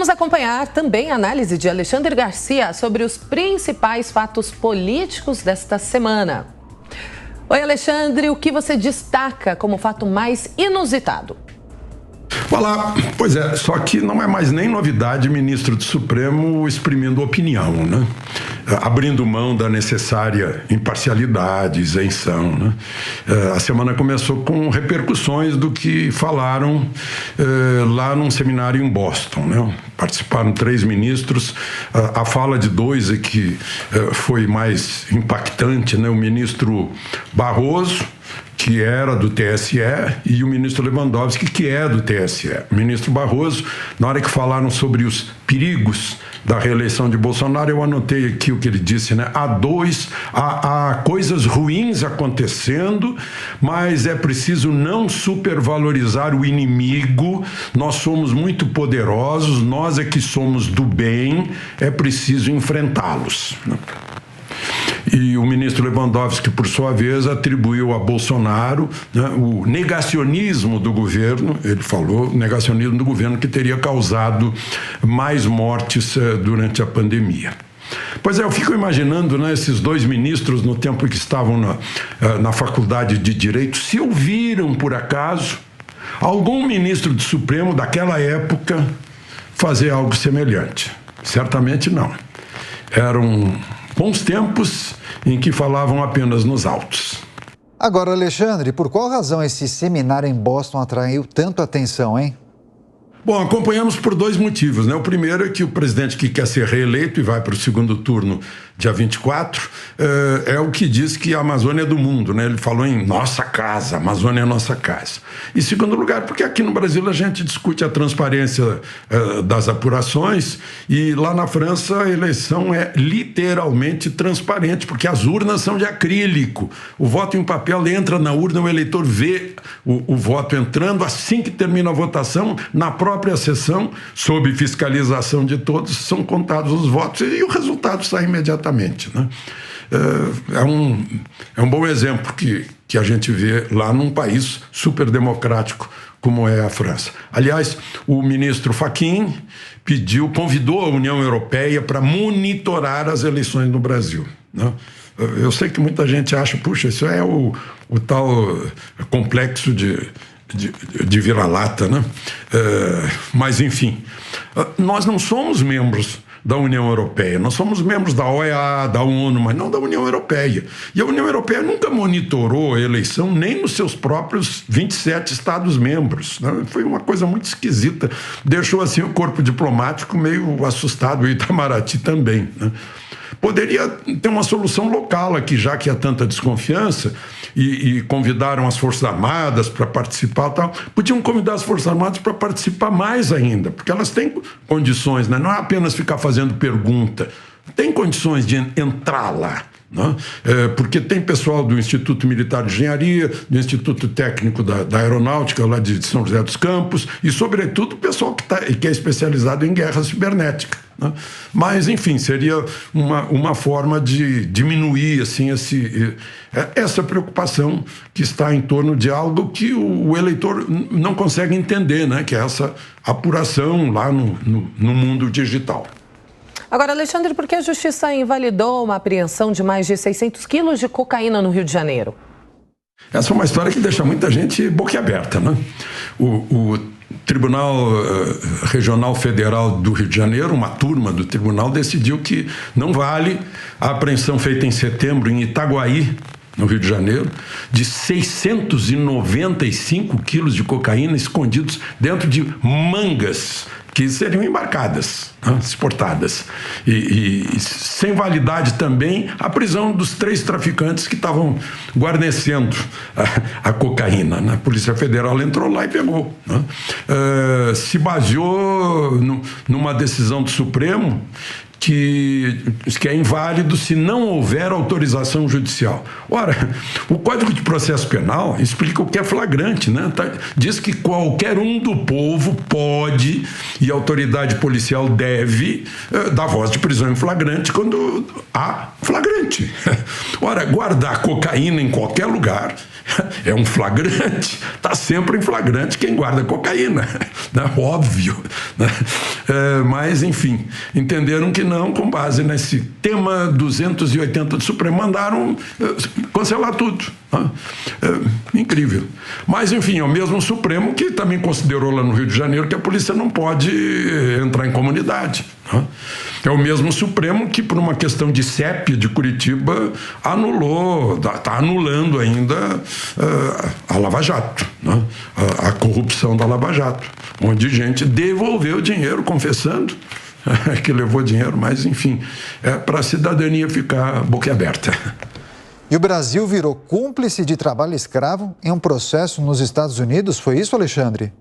Vamos acompanhar também a análise de Alexandre Garcia sobre os principais fatos políticos desta semana. Oi, Alexandre, o que você destaca como fato mais inusitado? Olá, pois é, só que não é mais nem novidade ministro do Supremo exprimindo opinião, né? Abrindo mão da necessária imparcialidade, isenção, né? A semana começou com repercussões do que falaram lá num seminário em Boston, né? Participaram 3 ministros, a fala de 2 é que foi mais impactante, né? O ministro Barroso, que era do TSE, e o ministro Lewandowski, que é do TSE. O ministro Barroso, na hora que falaram sobre os perigos da reeleição de Bolsonaro, eu anotei aqui o que ele disse, né? Há coisas ruins acontecendo, mas é preciso não supervalorizar o inimigo, nós somos muito poderosos, nós é que somos do bem, é preciso enfrentá-los, né? E o ministro Lewandowski, por sua vez, atribuiu a Bolsonaro, né, o negacionismo do governo, ele falou, o negacionismo do governo que teria causado mais mortes durante a pandemia. Pois é, eu fico imaginando, né, esses 2 ministros, no tempo que estavam na faculdade de Direito, se ouviram, por acaso, algum ministro do Supremo daquela época fazer algo semelhante. Certamente não. Eram bons tempos em que falavam apenas nos autos. Agora, Alexandre, por qual razão esse seminário em Boston atraiu tanto atenção, hein? Bom, acompanhamos por 2 motivos, né? O primeiro é que o presidente que quer ser reeleito e vai para o segundo turno dia 24, é o que diz que a Amazônia é do mundo, né? Ele falou em nossa casa, a Amazônia é nossa casa. E segundo lugar, porque aqui no Brasil a gente discute a transparência das apurações e lá na França a eleição é literalmente transparente, porque as urnas são de acrílico. O voto em papel entra na urna, o eleitor vê o voto entrando, assim que termina a votação, na própria sessão, sob fiscalização de todos, são contados os votos e o resultado sai imediatamente. Né? É um bom exemplo que a gente vê lá num país super democrático como é a França. Aliás, o ministro Fachin convidou a União Europeia para monitorar as eleições no Brasil, né? Eu sei que muita gente acha, puxa, isso é o tal complexo de vira-lata, né? Mas, enfim, nós não somos membros da União Europeia, nós somos membros da OEA, da ONU, mas não da União Europeia. E a União Europeia nunca monitorou a eleição nem nos seus próprios 27 Estados-membros, né? Foi uma coisa muito esquisita, deixou assim o corpo diplomático meio assustado, o Itamaraty também, né? Poderia ter uma solução local aqui, já que há tanta desconfiança, e convidaram as Forças Armadas para participar e tal. Podiam convidar as Forças Armadas para participar mais ainda, porque elas têm condições, né? Não é apenas ficar fazendo pergunta, tem condições de entrar lá, né? Porque tem pessoal do Instituto Militar de Engenharia, do Instituto Técnico da Aeronáutica, lá de São José dos Campos, e, sobretudo, o pessoal que é especializado em guerra cibernética, né? Mas, enfim, seria uma forma de diminuir assim, essa preocupação que está em torno de algo que o eleitor não consegue entender, né? Que é essa apuração lá no mundo digital. Agora, Alexandre, por que a Justiça invalidou uma apreensão de mais de 600 quilos de cocaína no Rio de Janeiro? Essa é uma história que deixa muita gente boquiaberta, né? O Tribunal Regional Federal do Rio de Janeiro, uma turma do tribunal, decidiu que não vale a apreensão feita em setembro em Itaguaí, no Rio de Janeiro, de 695 quilos de cocaína escondidos dentro de mangas que seriam embarcadas, né, exportadas. E sem validade também a prisão dos 3 traficantes que estavam guarnecendo a cocaína, né? A Polícia Federal entrou lá e pegou, né? Se baseou numa decisão do Supremo que é inválido se não houver autorização judicial. Ora, o Código de Processo Penal explica o que é flagrante, né? Diz que qualquer um do povo pode, e a autoridade policial deve, dar voz de prisão em flagrante quando há flagrante. Ora, guardar cocaína em qualquer lugar é um flagrante, está sempre em flagrante quem guarda cocaína, né? Óbvio, né? Mas, enfim, entenderam que não, com base nesse tema 280 do Supremo, mandaram cancelar tudo. Né? Incrível. Mas, enfim, é o mesmo Supremo que também considerou lá no Rio de Janeiro que a polícia não pode entrar em comunidade. Né? É o mesmo Supremo que, por uma questão de CEP de Curitiba, anulou, está anulando ainda a Lava Jato, né? A corrupção da Lava Jato, onde gente devolveu dinheiro confessando que levou dinheiro, mas, enfim, é para a cidadania ficar boquiaberta. E o Brasil virou cúmplice de trabalho escravo em um processo nos Estados Unidos, foi isso, Alexandre?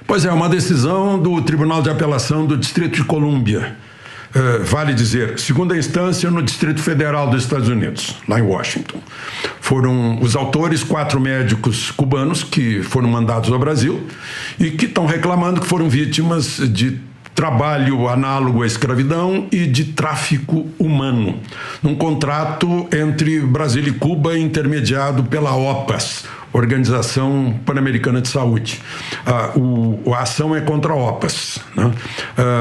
Pois é, uma decisão do Tribunal de Apelação do Distrito de Colômbia. Vale dizer, segunda instância no Distrito Federal dos Estados Unidos, lá em Washington. Foram os autores 4 médicos cubanos que foram mandados ao Brasil e que estão reclamando que foram vítimas de trabalho análogo à escravidão e de tráfico humano, num contrato entre Brasil e Cuba intermediado pela OPAS, Organização Pan-Americana de Saúde. A ação é contra a OPAS. Né?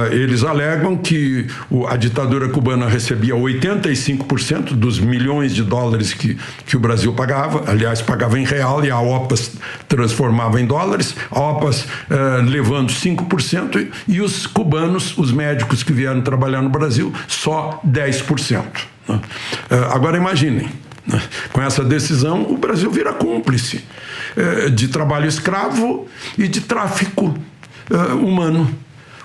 Eles alegam que a ditadura cubana recebia 85% dos milhões de dólares que o Brasil pagava, aliás, pagava em real e a OPAS transformava em dólares, a OPAS levando 5% e os cubanos, os médicos que vieram trabalhar no Brasil, só 10%. Né? Agora imaginem, com essa decisão, o Brasil vira cúmplice de trabalho escravo e de tráfico humano.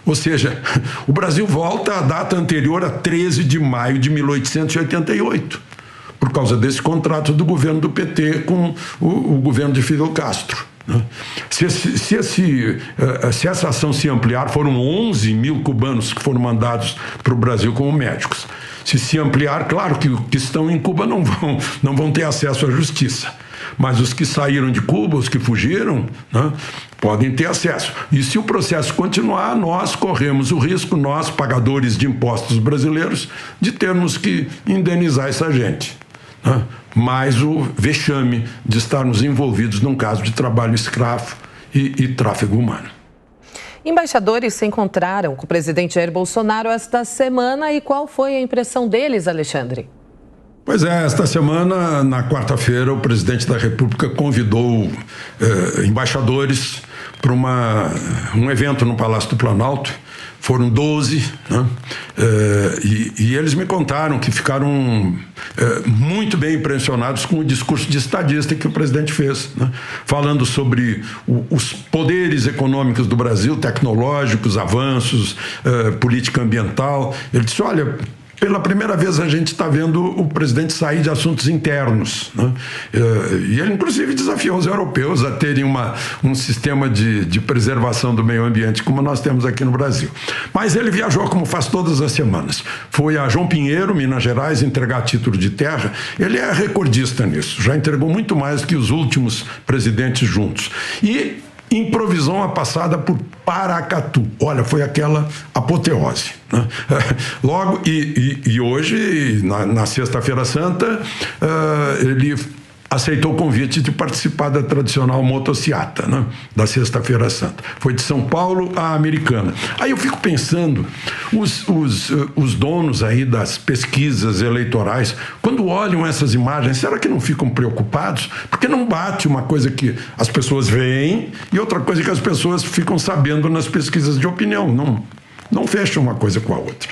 Ou seja, o Brasil volta à data anterior a 13 de maio de 1888, por causa desse contrato do governo do PT com o governo de Fidel Castro. Se essa ação se ampliar, foram 11 mil cubanos que foram mandados para o Brasil como médicos. Se ampliar, claro que os que estão em Cuba não vão ter acesso à justiça. Mas os que saíram de Cuba, os que fugiram, né, podem ter acesso. E se o processo continuar, nós corremos o risco, nós, pagadores de impostos brasileiros, de termos que indenizar essa gente. Né? Mais o vexame de estarmos envolvidos num caso de trabalho escravo e tráfego humano. Embaixadores se encontraram com o presidente Jair Bolsonaro esta semana e qual foi a impressão deles, Alexandre? Pois é, esta semana, na quarta-feira, o presidente da República convidou embaixadores para um evento no Palácio do Planalto. Foram 12, né? E eles me contaram que ficaram muito bem impressionados com o discurso de estadista que o presidente fez, né? Falando sobre os poderes econômicos do Brasil, tecnológicos, avanços, política ambiental. Ele disse, olha, pela primeira vez a gente está vendo o presidente sair de assuntos internos, né? E ele, inclusive, desafiou os europeus a terem um sistema de preservação do meio ambiente como nós temos aqui no Brasil. Mas ele viajou como faz todas as semanas. Foi a João Pinheiro, Minas Gerais, entregar título de terra. Ele é recordista nisso, já entregou muito mais que os últimos presidentes juntos. E improvisou uma passada por Paracatu. Olha, foi aquela apoteose, né? Logo, e hoje, na Sexta-feira Santa, ele aceitou o convite de participar da tradicional motociata, né? Da Sexta-feira Santa. Foi de São Paulo a Americana. Aí eu fico pensando, os donos aí das pesquisas eleitorais, quando olham essas imagens, será que não ficam preocupados? Porque não bate uma coisa que as pessoas veem e outra coisa que as pessoas ficam sabendo nas pesquisas de opinião. Não fecha uma coisa com a outra.